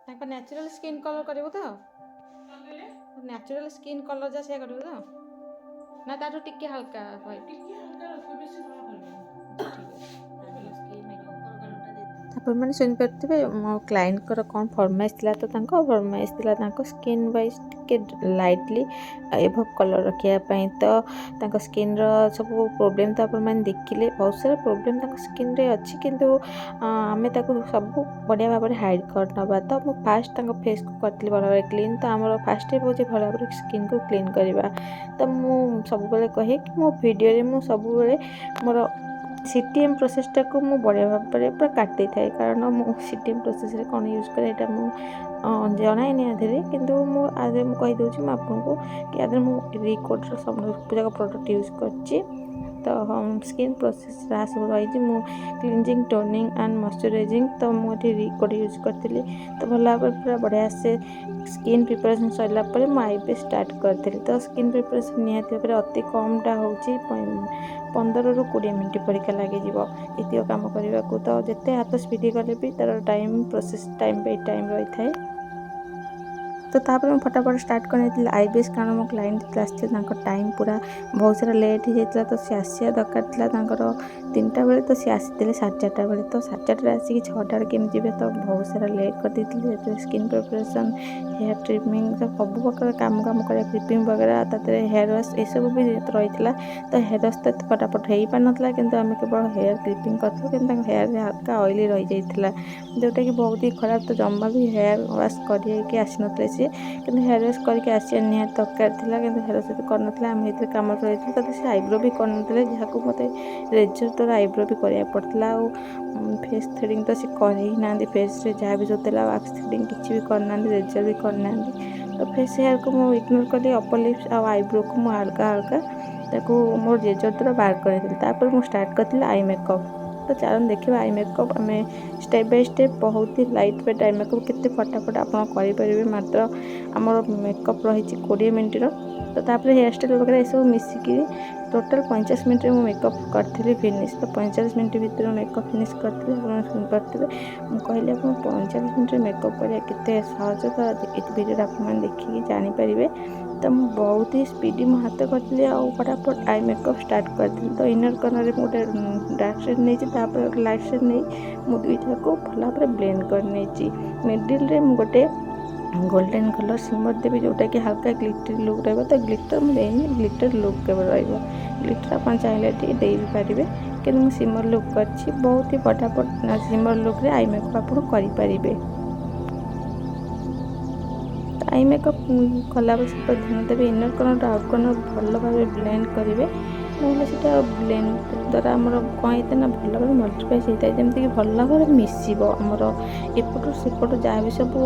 ତାଙ୍କ natural skin colour କରିବୁ ତ? ନ୍ୟାଚୁରାଲ ସ୍କିନ୍ କଲର୍ ଯାହା ସେୟା କରିବୁ ତ? ନା ତାଠୁ ଟିକେ ହାଲକା ହ୍ୱାଇଟ୍? ଆପଣ ମାନେ ଶୁଣିପାରୁଥିବେ ମୋ କ୍ଲାଏଣ୍ଟଙ୍କର କ'ଣ ଫରମାଇଶ ଥିଲା ତ ତାଙ୍କ ଫରମାଇଶ ଥିଲା ତାଙ୍କ ସ୍କିନ୍ ୱାଇଜ୍ ଟିକେ ଲାଇଟଲି ଏଭବ୍ କଲର୍ ରଖିବା ପାଇଁ। ତ ତାଙ୍କ ସ୍କିନ୍ର ସବୁ ପ୍ରୋବ୍ଲେମ୍ ତ ଆପଣମାନେ ଦେଖିଲେ ବହୁତ ସାରା ପ୍ରୋବ୍ଲେମ୍ ତାଙ୍କ ସ୍କିନ୍ରେ ଅଛି, କିନ୍ତୁ ଆମେ ତାକୁ ସବୁ ବଢ଼ିଆ ଭାବରେ ହାଇଡ଼୍ କରିନେବା। ତ ମୁଁ ଫାଷ୍ଟ ତାଙ୍କ ଫେସ୍କୁ କରିଥିଲି ଭଲ ଭାବରେ କ୍ଲିନ୍। ତ ଆମର ଫାଷ୍ଟ ଷ୍ଟେପ୍ ହେଉଛି ଭଲ ଭାବରେ ସ୍କିନ୍କୁ କ୍ଲିନ୍ କରିବା। ତ ମୁଁ ସବୁବେଳେ କହେ କି ମୋ ଭିଡ଼ିଓରେ ମୁଁ ସବୁବେଳେ ମୋର CTM ପ୍ରୋସେସ୍ଟାକୁ ମୁଁ ବଢ଼ିଆ ଭାବରେ ପୁରା କାଟି ଦେଇଥାଏ, କାରଣ ମୁଁ CTM ପ୍ରୋସେସ୍ରେ କ'ଣ ୟୁଜ୍ କରେ ଏଇଟା ମୁଁ ଜଣାଏନି ଆଧିରେ, କିନ୍ତୁ ମୁଁ ଆଧିରେ ମୁଁ କହିଦେଉଛି ମୁଁ ଆପଣଙ୍କୁ କି ଆଧିରେ ମୁଁ ରିକୋଡ଼୍ର ସବୁଯାକ ପ୍ରଡ଼କ୍ଟ ୟୁଜ୍ କରିଛି। ତ ସ୍କିନ୍ ପ୍ରୋସେସ୍ ଯାହା ସବୁ ରହିଛି ମୁଁ କ୍ଲିନଜିଂ, ଟୋନିଂ ଆଣ୍ଡ ମଶ୍ଚରାଇଜିଂ, ତ ମୁଁ ଏଠି ରିକୋଡ଼୍ ୟୁଜ୍ କରିଥିଲି। ତ ଭଲ ଭାବରେ ପୁରା ବଢ଼ିଆ ସେ ସ୍କିନ୍ ପ୍ରିପାରେସନ୍ ସରିଲା ପରେ ମୁଁ ଆଇବ୍ରୋ ଷ୍ଟାର୍ଟ କରିଥିଲି। ତ ସ୍କିନ୍ ପ୍ରିପାରେସନ୍ ନିହାତି ଭାବରେ ଅତି କମ୍ଟା ହେଉଛି 15ରୁ 20 ମିନିଟ୍ ପରିକା ଲାଗିଯିବ ଏତିକ କାମ କରିବାକୁ। ତ ଯେତେ ହାତ ସ୍ପିଡ଼ି କଲେ ବି ତା'ର time process time by time ରହିଥାଏ। ତ ତାପରେ ମୁଁ ଫଟାଫଟ ଷ୍ଟାର୍ଟ କରିନେଇଥିଲି ଆଇବ୍ରୋସ୍, କାରଣ ମୋ କ୍ଲାଇଣ୍ଟ ଆସିଥିଲେ ତାଙ୍କ ଟାଇମ୍ ପୁରା ବହୁତ ସାରା ଲେଟ୍ ହେଇଯାଇଥିଲା। ତ ସେ ଆସିବା ଦରକାର ଥିଲା ତାଙ୍କର 3ଟା ବେଳେ, ତ ସେ ଆସିଥିଲେ 4:30 ବେଳେ। ତ 4:30ରେ ଆସିକି 6ଟା ବେଳେ କେମିତି ଯିବେ, ତ ବହୁତ ସାରା ଲେଟ୍ କରିଦେଇଥିଲି। ସେଥିରେ ସ୍କିନ୍ ପ୍ରିପାରେସନ୍, ହେୟାର୍ ଟ୍ରିମିଂ, ସବୁ ପ୍ରକାର କାମ କରିବା, କ୍ଲିପିଂ ବଗେରା, ତା ଦେହରେ ହେୟାର୍ ୱାଶ୍ ଏସବୁ ବି ରହିଥିଲା। ତ ହେୟାର୍ ୱାଶ୍ ତ ଏତେ ଫଟାଫଟ ହେଇପାରିନଥିଲା, କିନ୍ତୁ ଆମେ କେବଳ ହେୟାର୍ କ୍ଲିପିଂ କରିଥିଲୁ, କିନ୍ତୁ ତାଙ୍କ ହେୟାର୍ରେ ହାଲକା ଅଏଲି ରହିଯାଇଥିଲା, ଯେଉଁଟାକି ବହୁତ ହି ଖରାପ। ତ ଜମା ବି ହେୟାର୍ ୱାଶ୍ କରିକି ଆସିନଥିଲେ ସିଏ, କିନ୍ତୁ ହେୟାର୍ ୱାଶ୍ କରିକି ଆସିବା ନିହାତି ଦରକାର ଥିଲା, କିନ୍ତୁ ହେୟାର୍ ୱାଶ୍ କରିନଥିଲା। ଆମେ ଏଥିରେ କାମ ଚଳାଇଥିଲୁ। ତାପରେ ସେ ଆଇବ୍ରୋ ବି କରିନଥିଲେ, ଯାହାକୁ ମୋତେ ରେଜର୍ ଦ୍ୱାରା ଆଇବ୍ରୋ ବି କରିବାକୁ ପଡ଼ିଥିଲା। ଆଉ ଫେସ୍ ଥ୍ରେଡ଼ିଂ ତ ସେ କରି ହିଁ ନାହାନ୍ତି, ଫେସ୍ରେ ଯାହା ବି ସବୁ ଥିଲା ୱାକ୍ସ ଥ୍ରେଡ଼ିଂ କିଛି ବି କରିନାହାନ୍ତି, ରେଜର୍ ବି କରିନାହାନ୍ତି। ତ ଫେସ୍ ହେୟାର୍କୁ ମୁଁ ଇଗ୍ନୋର୍ କଲି, ଅପର୍ ଲିପ୍ସ ଆଉ ଆଇବ୍ରୋକୁ ମୁଁ ହାଲକା ତାକୁ ମୋ ରେଜର୍ ଦ୍ୱାରା ବାହାର କରିଥିଲି। ତାପରେ ମୁଁ ଷ୍ଟାର୍ଟ କରିଥିଲି ଆଇ ମେକଅପ୍। ତ ଚାଲନ୍ତୁ ଦେଖିବା ଆଇ ମେକଅପ୍ ଆମେ ଷ୍ଟେପ୍ ବାଇ ଷ୍ଟେପ୍ ବହୁତ ହି ଲାଇଟ୍ ୱେଟ୍ ଆଇ ମେକଅପ୍ କେତେ ଫଟାଫଟ ଆପଣ କରିପାରିବେ। ମାତ୍ର ଆମର ମେକଅପ୍ ରହିଛି 20 ମିନିଟ୍ର। ତ ତାପରେ ହେୟାର୍ ଷ୍ଟାଇଲ୍ ବଗେରା ଏସବୁ ମିଶିକି ଟୋଟାଲ୍ 50 ମିନିଟ୍ରେ ମୁଁ ମେକଅପ୍ କରିଥିଲି ଫିନିଶ୍। ତ 50 ମିନିଟ୍ ଭିତରେ ମେକଅପ୍ ଫିନିଶ୍ କରିଥିଲି। ଆପଣ ଶୁଣିପାରୁଥିବେ ମୁଁ କହିଲି ଆପଣ 50 ମିନିଟ୍ରେ ମେକଅପ୍ କରିବା କେତେ ସହଜ, ତ ଏ ଭିଡ଼ିଓରେ ଆପଣମାନେ ଦେଖିକି ଜାଣିପାରିବେ। ତ ମୁଁ ବହୁତ ହି ସ୍ପିଡ଼ି ମୋ ହାତ କରିଥିଲି ଆଉ ଫଟାଫଟ ଆଇ ମେକଅପ୍ ଷ୍ଟାର୍ଟ କରିଥିଲି। ତ ଇନର୍ କର୍ଣ୍ଣରରେ ମୁଁ ଗୋଟେ ଡାର୍କ ସେଡ଼୍ ନେଇଛି, ତାପରେ ଗୋଟେ ଲାଇଟ୍ ସେଡ଼୍ ନେଇ ମୁଁ ଦୁଇଟାକୁ ଭଲ ଭାବରେ ବ୍ଲେଣ୍ଡ କରିନେଇଛି। ମିଡ଼ିଲ୍ରେ ମୁଁ ଗୋଟେ ଗୋଲ୍ଡେନ୍ କଲର୍ ସିମର୍ ଦେବି, ଯେଉଁଟାକି ହାଲକା ଗ୍ଲିଟର ଲୁକ୍ ରହିବ। ତ ଗ୍ଲିଟର ମୁଁ ଦେଇନି, ଗ୍ଲିଟର ଲୁକ୍ କେବଳ ରହିବ। ଗ୍ଲିଟର ଆପଣ ଚାହିଁଲେ ଟିକେ ଦେଇ ବି ପାରିବେ, କିନ୍ତୁ ମୁଁ ସିମର୍ ଲୁକ୍ କରିଛି। ବହୁତ ହି ଫଟାଫଟ ସିମର୍ ଲୁକ୍ରେ ଆଇ ମେକଅପ୍ ଆପଣ କରିପାରିବେ। ଆଇ ମେକଅପ୍ କଲାବେଳେ ସେପଟେ ଧ୍ୟାନ ଦେବେ ଇନର୍ କର୍ଣ୍ଣର ଆଉଟ୍ କର୍ଣ୍ଣର ଭଲ ଭାବରେ ବ୍ଲେଣ୍ଡ କରିବେ, ନହେଲେ ସେଇଟା ବ୍ଲେଣ୍ଡ ଦ୍ୱାରା ଆମର କ'ଣ ହେଇଥାଏ ନା ଭଲ ଭାବରେ ମଲ୍ଟିପ୍ଲାଏ ହେଇଥାଏ, ଯେମିତିକି ଭଲ ଭାବରେ ମିଶିବ। ଆମର ଏପଟୁ ସେପଟୁ ଯାହା ବି ସବୁ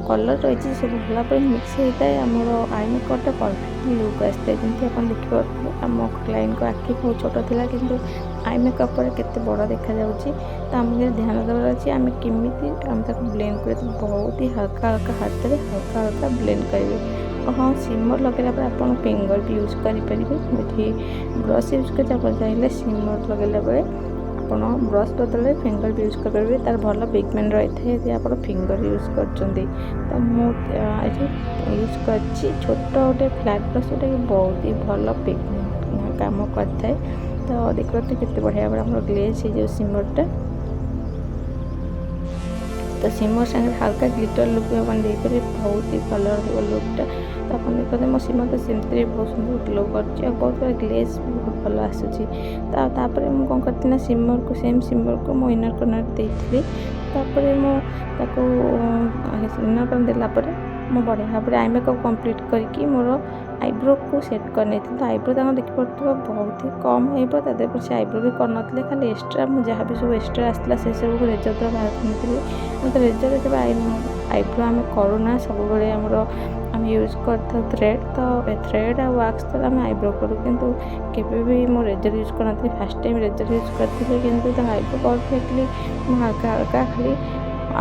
କଲର୍ ରହିଛି ସବୁ ଭଲ ଭାବରେ ମିକ୍ସ ହେଇଥାଏ। ଆମର ଆଇ ମେକଅପ୍ଟା ପରଫେକ୍ଟ ଲୁକ୍ ଆସିଥାଏ। ଯେମିତି ଆପଣ ଦେଖିପାରୁଥିବେ ଆମ କ୍ଲାଇଣ୍ଟଙ୍କ ଆଖି ବହୁତ ଛୋଟ ଥିଲା, କିନ୍ତୁ ଆଇ ମେକଅପ୍ ପରେ କେତେ ବଡ଼ ଦେଖାଯାଉଛି। ତ ଆମକୁ ଧ୍ୟାନ ଦେବାର ଅଛି ଆମେ କେମିତି ତାକୁ ବ୍ଲେଣ୍ଡ କରିବା। ବହୁତ ହି ହାଲକା ହାତରେ ହାଲକା ବ୍ଲେଣ୍ଡ କରିବେ। ହଁ, ସିମର୍ ଲଗାଇଲା ପରେ ଆପଣ ଫିଙ୍ଗର୍ ବି ୟୁଜ୍ କରିପାରିବେ। ମୁଁ ଏଠି ବ୍ରସ୍ ୟୁଜ୍ କରିଛି, ଆପଣ ଚାହିଁଲେ ସିମର୍ ଲଗାଇଲା ବେଳେ ଆପଣ ବ୍ରସ୍ ବଦଳରେ ଫିଙ୍ଗର୍ ବି ୟୁଜ୍ କରିପାରିବେ। ତା'ର ଭଲ ପିଗମେଣ୍ଟ ରହିଥାଏ ଯଦି ଆପଣ ଫିଙ୍ଗର୍ ୟୁଜ୍ କରୁଛନ୍ତି। ତ ମୁଁ ଏଠି ୟୁଜ୍ କରିଛି ଛୋଟ ଗୋଟେ ଫ୍ଲାଟ୍ ବ୍ରସ୍, ଯେଉଁଟାକି ବହୁତ ହି ଭଲ ପିଗମେଣ୍ଟ କାମ କରିଥାଏ। ତ ଦେଖିପାରୁଥିବେ କେତେ ବଢ଼ିଆ ଭାବରେ ଆମର ଗ୍ଲେଜ୍ ହେଇଯାଉ ସିମର୍ଟା। ତ ସିମର୍ ସାଙ୍ଗରେ ହାଲକା ଗ୍ଲିଟର ଲୁକ୍ ବି ଆପଣ ଦେଇପାରିବେ, ବହୁତ ହି ଭଲ ରହିବ ଲୁକ୍ଟା। ତ ଆପଣ ଦେଖନ୍ତୁ ମୋ ସିମର୍ ତ ସେମିତିରେ ବହୁତ ସୁନ୍ଦର ଗ୍ଲୋ କରୁଛି ଆଉ ବହୁତ ସାରା ଗ୍ଲେଜ୍ ବି ବହୁତ ଭଲ ଆସୁଛି। ତାପରେ ମୁଁ କ'ଣ କରିଥିଲି ନା ସେମ୍ ସିମର୍କୁ ମୁଁ ଇନର୍ କର୍ଣ୍ଣର ଦେଇଥିଲି। ତାପରେ ମୁଁ ତାକୁ ଇନର୍ କର୍ଣ୍ଣର ଦେଲା ପରେ ମୁଁ ବଢ଼ିଆ ଭାବରେ ଆଇ ମେକଅପ୍ କମ୍ପ୍ଲିଟ୍ କରିକି ମୋର ଆଇବ୍ରୋକୁ ସେଟ୍ କରିନେଇଥିଲି। ତ ଆଇବ୍ରୋ ତାଙ୍କ ଦେଖିପାରୁଥିବ ବହୁତ ହି କମ୍ ଆଇବ୍ରୋ, ତା ଦେହରେ ସେ ଆଇବ୍ରୋ ବି କରିନଥିଲେ, ଖାଲି ଏକ୍ସଟ୍ରା ମୁଁ ଯାହା ବି ସବୁ ଏକ୍ସଟ୍ରା ଆସିଥିଲା ସେସବୁକୁ ରେଜର୍ ଦ୍ୱାରା ବାହାର କରିନେଇଥିଲି। ତ ରେଜର୍ରେ କେବେ ଆଇବ୍ରୋ ଆମେ କରୁନା, ସବୁବେଳେ ଆମେ ୟୁଜ୍ କରିଥାଉ ଥ୍ରେଡ଼୍। ତ ଥ୍ରେଡ଼୍ ଆଉ ୱାକ୍ସ ଦ୍ୱାରା ଆମେ ଆଇବ୍ରୋ କରୁ, କିନ୍ତୁ କେବେ ବି ମୁଁ ରେଜର୍ ୟୁଜ୍ କରିନଥିଲି। ଫାର୍ଷ୍ଟ ଟାଇମ୍ ରେଜର୍ ୟୁଜ୍ କରିଥିଲି, କିନ୍ତୁ ତାଙ୍କ ଆଇବ୍ରୋ ପରଫେକ୍ଟଲି ମୁଁ ହାଲକା ଖାଲି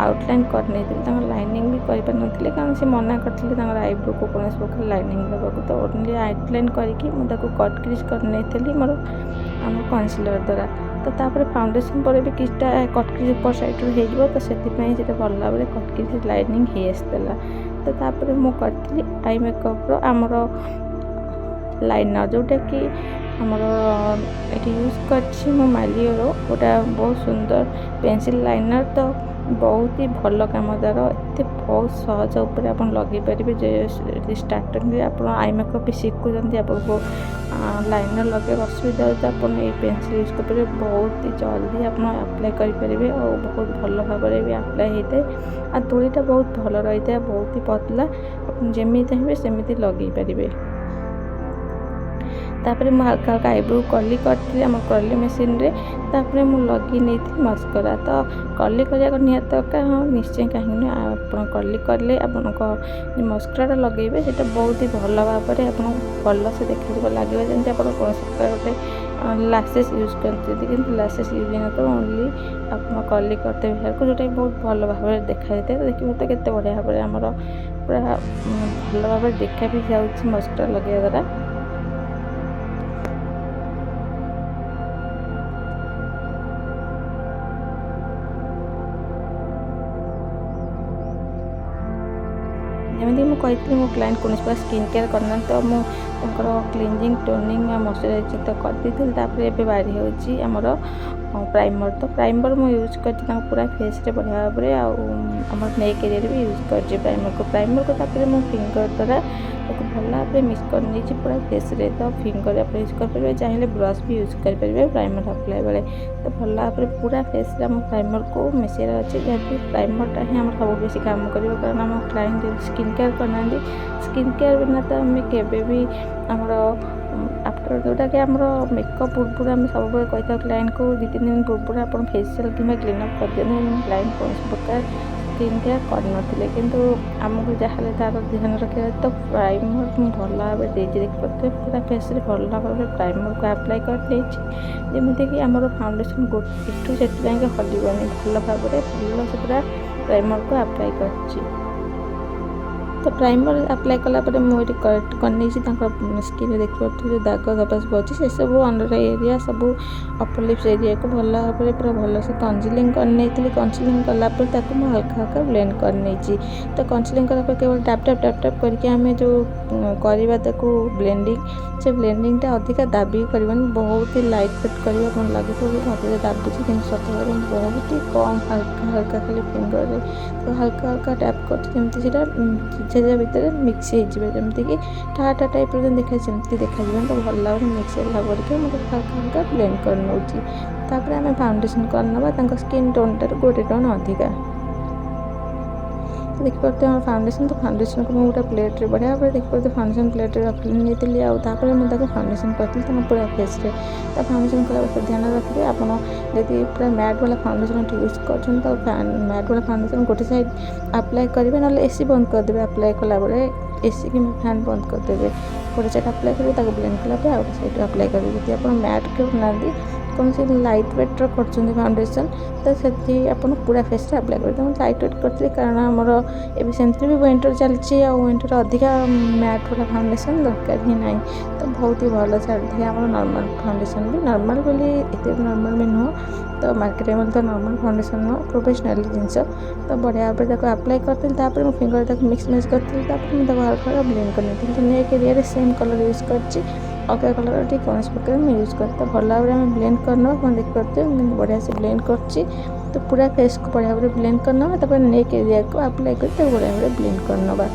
ଆଉଟଲାଇନ୍ କରିନେଇଥିଲି। ତାଙ୍କର ଲାଇନିଂ ବି କରିପାରିନଥିଲି, କାରଣ ସେ ମନା କରିଥିଲେ ତାଙ୍କର ଆଇବ୍ରୋକୁ କୌଣସି ପ୍ରକାର ଲାଇନିଂ ଦେବାକୁ। ତ ଓନ୍ଲି ଆଉଟଲାଇନ୍ କରିକି ମୁଁ ତାକୁ କଟ୍ କ୍ରିଜ୍ କରିନେଇଥିଲି ଆମ କନସିଲର୍ ଦ୍ୱାରା। ତ ତାପରେ ଫାଉଣ୍ଡେସନ୍ ପରେ ବି କିଛିଟା କଟକିରି ଉପର ସାଇଡ଼୍ରୁ ହେଇଯିବ, ତ ସେଥିପାଇଁ ସେଇଟା ଭଲ ଭାବରେ କଟକିରି ଲାଇନିଂ ହେଇ ଆସିଥିଲା। ତ ତାପରେ ମୁଁ କରିଥିଲି ଆଇ ମେକଅପ୍ର ଆମର ଲାଇନର୍, ଯେଉଁଟାକି ଆମର ଏଠି ୟୁଜ୍ କରିଛି ମୁଁ ମାଲିଓର, ଗୋଟେ ବହୁତ ସୁନ୍ଦର ପେନ୍ସିଲ୍ ଲାଇନର୍। ତ ବହୁତ ହି ଭଲ କାମ ତା'ର, ଏତେ ବହୁତ ସହଜ ଉପରେ ଆପଣ ଲଗାଇ ପାରିବେ। ଯେ ଷ୍ଟାର୍ଟିଂରେ ଆପଣ ଆଇ ମେକଅପ୍ ବି ଶିଖୁଛନ୍ତି, ଆପଣଙ୍କୁ ଲାଇନର୍ ଲଗାଇବା ଅସୁବିଧା ହେଉଛି, ଆପଣ ଏଇ ପେନ୍ସିଲ୍ ୟୁଜ୍ କରିପାରିବେ। ବହୁତ ହି ଜଲ୍ଦି ଆପଣ ଆପ୍ଲାଏ କରିପାରିବେ ଆଉ ବହୁତ ଭଲ ଭାବରେ ବି ଆପ୍ଲାଏ ହେଇଥାଏ। ଆଉ ତୁଳିଟା ବହୁତ ଭଲ ରହିଥାଏ, ବହୁତ ହି ପତଲା, ଆପଣ ଯେମିତି ଚାହିଁବେ ସେମିତି ଲଗାଇ ପାରିବେ। ତାପରେ ମୁଁ ହାଲକା ହାଲକା ଆଇବ୍ରୋ କଲି କରିଥିଲି ଆମ କର୍ଲି ମେସିନ୍ରେ। ତାପରେ ମୁଁ ଲଗାଇ ନେଇଥିଲି ମସ୍କରା। ତ କର୍ଲି କରିବାକୁ ନିହାତି ଦରକାର, ହଁ ନିଶ୍ଚୟ, କାହିଁକି ନା ଆପଣ କର୍ଲି କଲେ ଆପଣଙ୍କ ମସ୍କରାଟା ଲଗାଇବେ, ସେଇଟା ବହୁତ ହି ଭଲ ଭାବରେ ଆପଣଙ୍କୁ ଭଲସେ ଦେଖାଯିବ, ଲାଗିବ ଯେମିତି ଆପଣ କୌଣସି ପ୍ରକାର ଗୋଟେ ଲାସେସ୍ ୟୁଜ୍ କରୁଛନ୍ତି, କିନ୍ତୁ ଲାସେସ୍ ୟୁଜ୍ ହେଇନଥିବ, ଓନ୍ଲି ଆପଣ କର୍ଲି କରିଦେବେ ହେୟାରକୁ, ଯେଉଁଟାକି ବହୁତ ଭଲ ଭାବରେ ଦେଖାଯାଇଥାଏ। ତ ଦେଖିବ ତ କେତେ ବଢ଼ିଆ ଭାବରେ ଆମର ପୁରା ଭଲ ଭାବରେ ଦେଖା ବି ଯାଉଛି ମସ୍କରା ଲଗାଇବା ଦ୍ୱାରା। ଯେମିତି ମୁଁ କହିଥିଲି ମୋ କ୍ଲାଏଣ୍ଟ କୌଣସି ପ୍ରକାର ସ୍କିନ୍ କେୟାର କରିନାହାନ୍ତି, ତ ମୁଁ ତାଙ୍କର କ୍ଲିନଜିଂ, ଟୋନିଂ ଆଉ ମଶ୍ଚରାଇଜିଂ ତ କରିଦେଇଥିଲି। ତାପରେ ଏବେ ବାରି ହେଉଛି ଆମର ପ୍ରାଇମର୍। ତ ପ୍ରାଇମର୍ ମୁଁ ୟୁଜ୍ କରିଛି ତାଙ୍କ ପୁରା ଫେସ୍ରେ ବଢ଼ିଆ ଭାବରେ, ଆଉ ଆମର ନେକ୍ ଏରିଆରେ ବି ୟୁଜ୍ କରିଛି ପ୍ରାଇମର୍କୁ। ତାପରେ ମୁଁ ଫିଙ୍ଗର୍ ଦ୍ୱାରା ତାକୁ ଭଲ ଭାବରେ ମିକ୍ସ କରିନେଇଛି ପୁରା ଫେସ୍ରେ। ତ ଫିଙ୍ଗର୍ ଆପଣ ୟୁଜ୍ କରିପାରିବେ, ଚାହିଁଲେ ବ୍ରସ୍ ବି ୟୁଜ୍ କରିପାରିବେ ପ୍ରାଇମର୍ ଆପ୍ଲାଏ ବେଳେ। ତ ଭଲ ଭାବରେ ପୁରା ଫେସ୍ରେ ଆମ ପ୍ରାଇମର୍କୁ ମିଶାଇବାର ଅଛି, ଯେହେତୁ ପ୍ରାଇମର୍ଟା ହିଁ ଆମର ସବୁ ବେଶୀ କାମ କରିବ। କାରଣ ଆମ କ୍ଲାଏଣ୍ଟ ଯଦି ସ୍କିନ୍ କେୟାର କରିନାହାନ୍ତି, ସ୍କିନ୍ କେୟାର ବିନା ତ ଆମେ କେବେ ବି ଆମର ଆଫ୍ଟର ଯେଉଁଟାକି ଆମର ମେକଅପ୍ ପୂର୍ବରୁ ଆମେ ସବୁବେଳେ କହିଥାଉ କ୍ଲାଏଣ୍ଟକୁ 2-3 ଦିନ ପୂର୍ବରୁ ଆପଣ ଫେସିଆଲ୍ କିମ୍ବା କ୍ଲିନଅପ୍ କରିଦିଅନ୍ତୁ। କିନ୍ତୁ କ୍ଲାଏଣ୍ଟ କୌଣସି ପ୍ରକାର ସ୍କିନ୍ କେୟାର କରିନଥିଲେ, କିନ୍ତୁ ଆମକୁ ଯାହାହେଲେ ତା'ର ଧ୍ୟାନ ରଖିବା ଅଛି। ତ ପ୍ରାଇମର୍ ମୁଁ ଭଲ ଭାବରେ ଦେଇଛି, ଦେଖିପାରୁଥିବେ ପୁରା ଫେସ୍ରେ ଭଲ ଭାବରେ ପ୍ରାଇମର୍କୁ ଆପ୍ଲାଏ କରିଦେଇଛି, ଯେମିତିକି ଆମର ଫାଉଣ୍ଡେସନ୍ ଏଠୁ ସେଠୁ ଯାଇକି ହଲିବନି, ଭଲ ଭାବରେ ଭଲସେ ପୁରା ପ୍ରାଇମର୍କୁ ଆପ୍ଲାଏ କରିଛି। ତ ପ୍ରାଇମର୍ ଆପ୍ଲାଏ କଲା ପରେ ମୁଁ ଏଠି କରେକ୍ଟ କରିନେଇଛି ତାଙ୍କ ସ୍କିନ୍ରେ, ଦେଖିପାରୁଥିବେ ଯେଉଁ ଦାଗ ଧବା ସବୁ ଅଛି ସେସବୁ ଅଣ୍ଡର ଏରିଆ, ସବୁ ଅପର ଲିପ୍ସ ଏରିଆକୁ ଭଲ ଭାବରେ ପୁରା ଭଲସେ କନସିଲିଂ କରିନେଇଥିଲି। କନସିଲିଂ କଲା ପରେ ତାକୁ ମୁଁ ହାଲକା ହାଲକା ବ୍ଲେଣ୍ଡ କରିନେଇଛି। ତ କନସିଲିଂ କଲା ପରେ କେବଳ ଡାପ୍ ଡାପ୍ କରିକି ଆମେ ଯେଉଁ କରିବା ତାକୁ ବ୍ଲେଣ୍ଡିଂ, ସେ ବ୍ଲେଣ୍ଡିଂଟା ଅଧିକା ଦାବିକି କରିବନି, ବହୁତ ହି ଲାଇଟ୍ ୱେଟ୍ କରିବା। ଆପଣ ଲାଗୁଥିବ କି ଅଧିକା ଦାବୁଛି, କିନ୍ତୁ ସତରେ ବହୁତ ହି କମ୍, ହାଲକା ହାଲକା ଖାଲି ଫିଙ୍ଗରରେ ତ ହାଲକା ହାଲକା ଟ୍ୟାପ୍ କରୁଛି, ଯେମିତି ସେଇଟା ସିଝା ଭିତରେ ମିକ୍ସ ହେଇଯିବ, ଯେମିତିକି ଟାଟା ଟାଇପ୍ର ଯେମିତି ସେମିତି ଦେଖାଯିବନି। ତ ଭଲ ଭାବରେ ମିକ୍ସ ହେଲା ପରିକା ମୁଁ ତାକୁ ହାଲକା ହାଲକା ବ୍ଲେଣ୍ଡ କରିନେଉଛି। ତାପରେ ଆମେ ଫାଉଣ୍ଡେସନ୍ କରିନେବା ତାଙ୍କ ସ୍କିନ୍ ଟୋନ୍ଠାରୁ ଗୋଟେ ଟୋନ୍ ଅଧିକା। ଦେଖିପାରୁଥିବେ ଆମ ଫାଉଣ୍ଡେସନ୍। ତ ଫାଉଣ୍ଡେସନ୍କୁ ମୁଁ ଗୋଟେ ପ୍ଲେଟ୍ରେ ବଢ଼ିଆ ଭାବରେ ଦେଖିପାରୁଥିବେ ଫାଉଣ୍ଡେସନ୍ ପ୍ଲେଟ୍ରେ ରଖି ନେଇଥିଲି, ଆଉ ତାପରେ ମୁଁ ତାକୁ ଫାଉଣ୍ଡେସନ୍ କରିଥିଲି ତାଙ୍କ ପୁରା ଫେସ୍ରେ। ତ ଫାଉଣ୍ଡେସନ୍ କଲା ପରେ ଧ୍ୟାନ ରଖିବେ, ଆପଣ ଯଦି ପୁରା ମ୍ୟାଟ୍ ବାଲା ଫାଉଣ୍ଡେସନ୍ ୟୁଜ୍ କରୁଛନ୍ତି ତ ମ୍ୟାଟ୍ ବାଲା ଫାଉଣ୍ଡେସନ୍ ଗୋଟେ ସାଇଡ଼୍ ଆପ୍ଲାଏ କରିବେ, ନହେଲେ ଏସି ବନ୍ଦ କରିଦେବେ। ଆପ୍ଲାଏ କଲାବେଳେ ଏସି କିମ୍ବା ଫ୍ୟାନ୍ ବନ୍ଦ କରିଦେବେ, ଗୋଟେ ସାଇଡ଼୍ ଆପ୍ଲାଏ କରିବେ, ତାକୁ ବ୍ଲେଣ୍ଡ କଲା ପରେ ଆଉ ଗୋଟେ ସାଇଡ଼୍ ଆପ୍ଲାଏ କରିବେ। ଯଦି ଆପଣ ମ୍ୟାଟ୍ କରୁନାହାନ୍ତି, କୌଣସି ଲାଇଟ୍ ୱେଟ୍ର କରୁଛନ୍ତି ଫାଉଣ୍ଡେସନ୍, ତ ସେଠି ଆପଣ ପୁରା ଫେସ୍ରେ ଆପ୍ଲାଏ କରିବେ। ତ ମୁଁ ଲାଇଟ୍ ୱେଟ୍ କରିଥିଲି, କାରଣ ଆମର ଏବେ ସେମିତିରେ ବି ୱିଣ୍ଟର୍ ଚାଲିଛି, ଆଉ ୱିଣ୍ଟର୍ ଅଧିକା ମ୍ୟାଟ୍ ବାଲା ଫାଉଣ୍ଡେସନ୍ ଦରକାର ହିଁ ନାହିଁ। ତ ବହୁତ ହି ଭଲ ଚାଲିଥାଏ ଆମର ନର୍ମାଲ୍ ଫାଉଣ୍ଡେସନ୍ ବି, ନର୍ମାଲ୍ ବୋଲି ଏତେ ନର୍ମାଲ୍ ବି ନୁହଁ, ତ ମାର୍କେଟରେ ତ ନର୍ମାଲ୍ ଫାଉଣ୍ଡେସନ୍ ନୁହଁ, ପ୍ରୋଫେସନାଲ୍ ଜିନିଷ। ତ ବଢ଼ିଆ ଭାବରେ ତାକୁ ଆପ୍ଲାଏ କରିଥିଲି, ତାପରେ ମୁଁ ଫିଙ୍ଗରରେ ତାକୁ ମିକ୍ସ କରିଥିଲି, ତାପରେ ମୁଁ ତାକୁ ହାଲକା ହାଲକା ବ୍ଲେଣ୍ଡ କରିନେଇଥିଲି। ତ ନେକ୍ ଏରିଆରେ ସେମ୍ କଲର୍ ୟୁଜ୍ କରିଛି, ଅଲଗା କଲର୍ ଏଠି କୌଣସି ପ୍ରକାର ମୁଁ ୟୁଜ୍ କରିଛି। ତ ଭଲ ଭାବରେ ଆମେ ବ୍ଲେଣ୍ଡ କରିନେବା, ଆପଣ ଦେଖିପାରୁଥିବେ ମୁଁ ବଢ଼ିଆ ସେ ବ୍ଲେଣ୍ଡ କରିଛି। ତ ପୁରା ଫେସ୍କୁ ବଢ଼ିଆ ଭାବରେ ବ୍ଲେଣ୍ଡ କରିନେବା, ତାପରେ ନେକ୍ ଏରିଆକୁ ଆପ୍ଲାଏ କରି ତାକୁ ବଢ଼ିଆ ଭାବରେ ବ୍ଲେଣ୍ଡ କରିନେବା।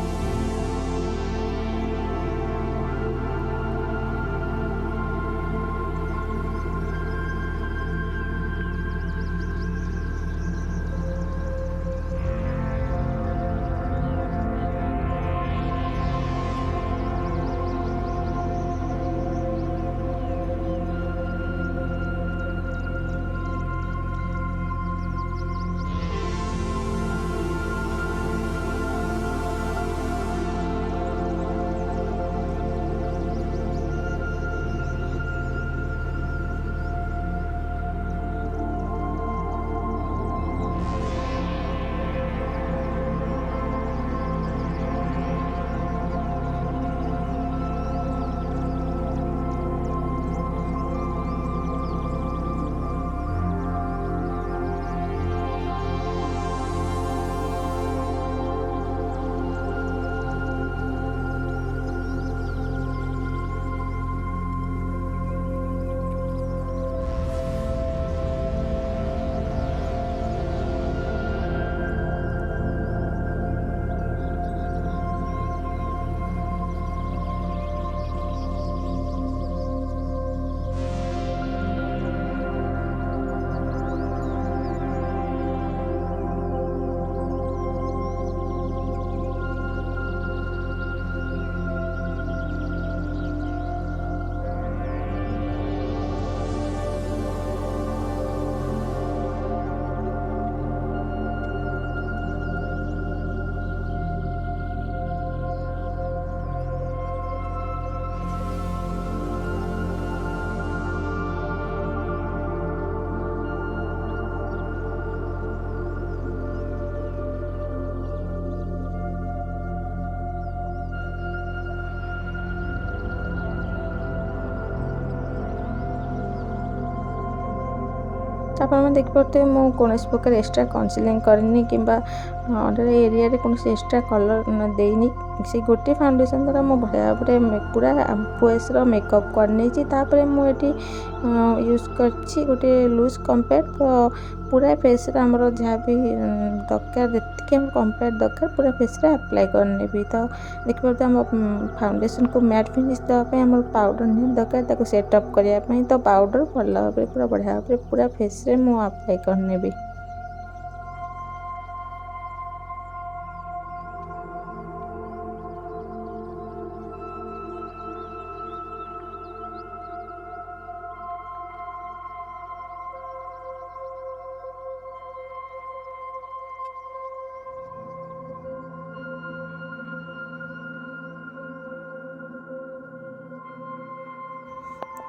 तो आप देखिए मुझे कौन प्रकार एक्सट्रा कनसिलिंग करनी कि एरिया कौन एक्सट्रा कलर देनी से गोटे फाउंडेशन द्वारा मुझे बढ़िया भाव पूरा फेस मेकअप करने मुझे यूज कर गोटे लूज कंपेयर तो पूरा फेस आमर जहाँ भी दरकार जी कंपेयर दरकार पूरा फेस अप्लाई करने तो देखिए आम फाउंडेशन को मैट फिनिश देवाई आम पाउडर नहीं दरकार सेटअप करने तो पाउडर भल भाव पूरा बढ़िया भाव पूरा फेस मुझे अप्लाई करने।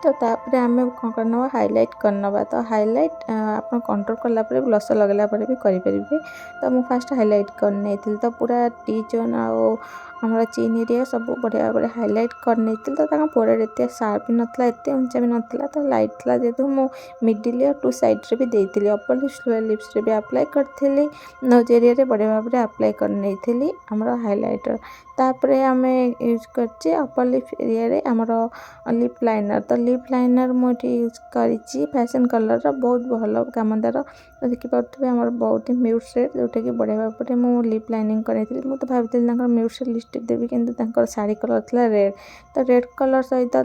तो तापर आम कौन करना हाइलाइट करना तो हाइलाइट आप कंट्रोल कलापर ब्लशर लगला भी करेंगे। तो मुझे फास्ट हाइलाइट करनी तो पूरा टी जोन आम चीन एरिया सब बढ़िया भाव हाइलाइट करनी तो फोrehead एत सार्प भी नाला एत उंचा भी नाला तो लाइट था जेहतु मु मिडिल और टू साइड्रे भी देती अपर लिप्स लोअर लिप्स भी अप्लाई करी नोज एरिया बढ़िया भाव अप्लाई कर आमर हाइलाइटर तापर आम यूज कर अपर लिप एरिया आमर लिप लाइनर तो लिप लाइनर मुझे यूज कर फैशन कलर बहुत भल काम दर तो देखिपे आम बहुत ही म्यूट सेड जोटा कि बढ़िया भाव मुझे लिप लाइनिंग करी मुझे भावी म्यूट सेड लिपस्टिक देवी कि शाढ़ी कलर था रेड तो रेड कलर सहित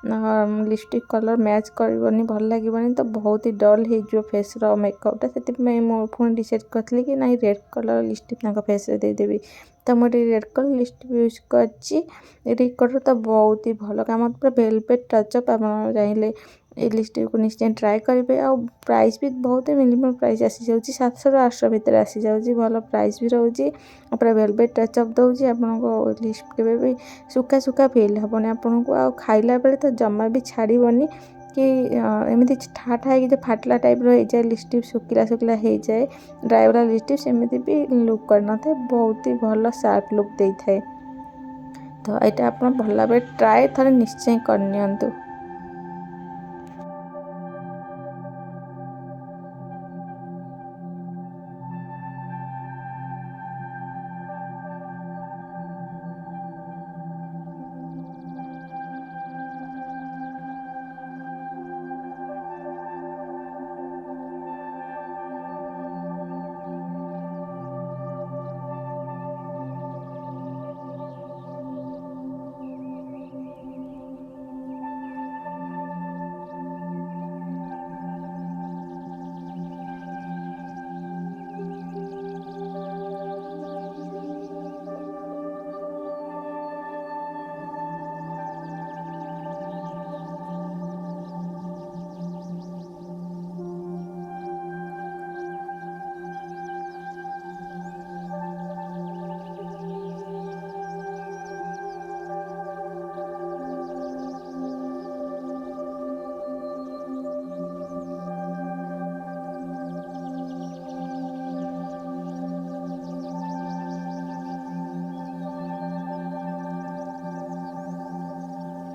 लिपस्टिक कलर मैच करनी भल लगे तो बहुत ही डल हो फेस मेकअपटा से मुझे पुणी डिसाइड करी कि नहीं रेड कलर लिपस्टिक फेस देदेवी तो मुझे रेड कलर लिपस्टिक यूज कर रेड कलर तो बहुत ही भल काम पूरा वेलवेट टचअप आप चाहिए ये लिपस्टिक को निश्चय ट्राए करेंगे आ प्राइस भी बहुत ही मिनिमम प्राइस आसी जाऊँ 700 800 भितर आसी जाऊँगी भल प्राइस भी रोचे पूरा वेलवेट टचअप दूसरी आपको लिप के भी सुखा सुखा फिल हेनी आपन को आ खाइला बेले तो जमा भी छाड़बनी कि एमती ठा ठा जो फाटला टाइप हो जाए लिपस्टिक शुखिला शुखिला हो जाए ड्राई वाला लिपस्टिक सेमती भी लुक करना था बहुत ही भल शार्प लुक दे थाए तो यहाँ आप भल भाव ट्राए थे निश्चय करनी।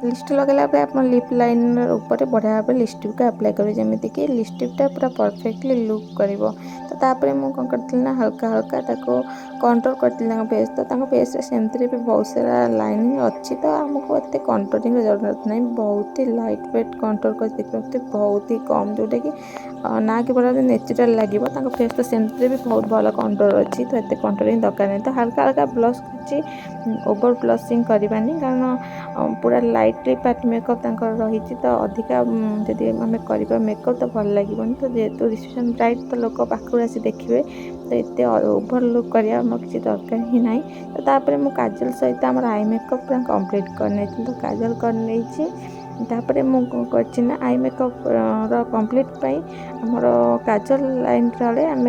लिपस्टिक लगेला आप लिप लाइनर ऊपर बढ़िया भाव लिपस्टिक को अप्लाई करेंगे जमीती कि लिपस्टिकटा पूरा परफेक्टली लुक कर तो तापर मुझे कौन करी ना हल्का हल्का कंट्रोल करी फेस तो फेस सेमती भी बहुत सारा लाइनिंग अच्छी तो आमको एत कंट्रोलिंग जरूरत नहीं बहुत ही लाइट वेट कंट्रोल कर देखते बहुत ही कम जोटा कि ना कि बड़ा नेचुरल लगे फेस तो सेमती भी बहुत भल कंट्रोल अच्छी तो एत कंट्रोलिंग दरकार नहीं तो हल्का हल्का ब्लश कर ओवर ब्लशिंग करवानी कारण पूरा लाइट पार्ट मेकअप रही तो अधिका जदि आम कर मेकअप तो भल लगे तो जेहेतु रिसेप्शन ब्राइड तो लोक पाखु आसी देखिए तो ये ओभर लुक करवा किसी दरकार ही ना तो तापर मु काजल सहित आम आई मेकअप पूरा कंप्लीट करने तो काजल करने तापर मुझे ना आई मेकअप कंप्लीट आमर काजल लाइन तले आम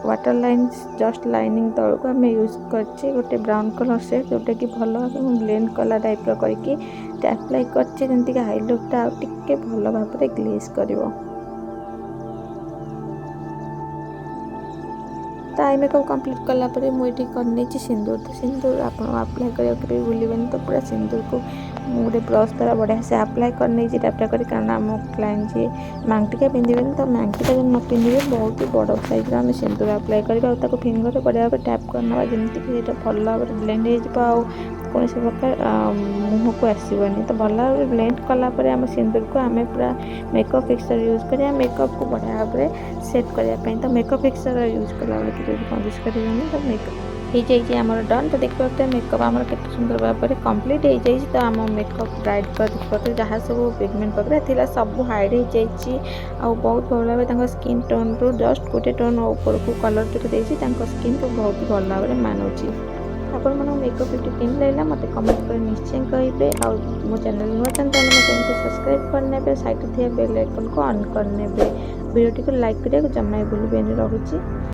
वाटर लाइन जस्ट लाइनिंग तौक को आम यूज कर गोटे ब्राउन कलर सेट जोटा कि भल ब्लेंड कला टाइप करके अप्लाई कर हाई लुकटा टे भल भाव ग्लेज कर तो आई मेकअप कंप्लीट कलापर मुझे करनी सिंदूर तो सिंदूर आप अप्लाई करने भी भूलें तो पूरा सिंदूर को गोटे ब्रश द्वारा बढ़िया से अप्लाई करने टैपटा कर कारण आम क्लाइंट जी मांगटिका पिंधे तो मांगटिका जो न पिंधे बहुत ही बड़ सैज आम सिंदूर अप्लाई करवा फिंगर बढ़िया भाव टैप करना जमीन भल भाव ब्लेंड हो कौन प्रकार मुँह को आसबनी तो भल भाव ब्लेंड कलापर आम सिंदूर को आम पूरा मेकअप फिक्सर यूज करें मेकअप को बढ़िया भाव सेट करने तो मेकअप फिक्सर यूज कला बेले कंजूस करें तो मेकअप हो जाइए आमर डन तो देखिए पारे मेकअप आमर के सुंदर भाव में कंप्लीट हो जाइए तो आम मेकअप ब्राइड का देखिए पारे जहाँ सब पिगमेंट वगैरह थी सब हाइड हो जाइए आ बहुत भल भाव स्किन टोन रू जस्ट गोटे टोन ऊपर को कलर टिके देती स्किन को बहुत ही भल भाव में मानुची आपण मन मेकअप वीडियो केन लगा मत कमेंट कर निश्चय कहे और मो चैनल नुआ चैनल मो चैनल को सब्सक्राइब करने साइड थे बेल आइकन को ऑन करने वीडियो को लाइक करिया जमा भूल रहुची।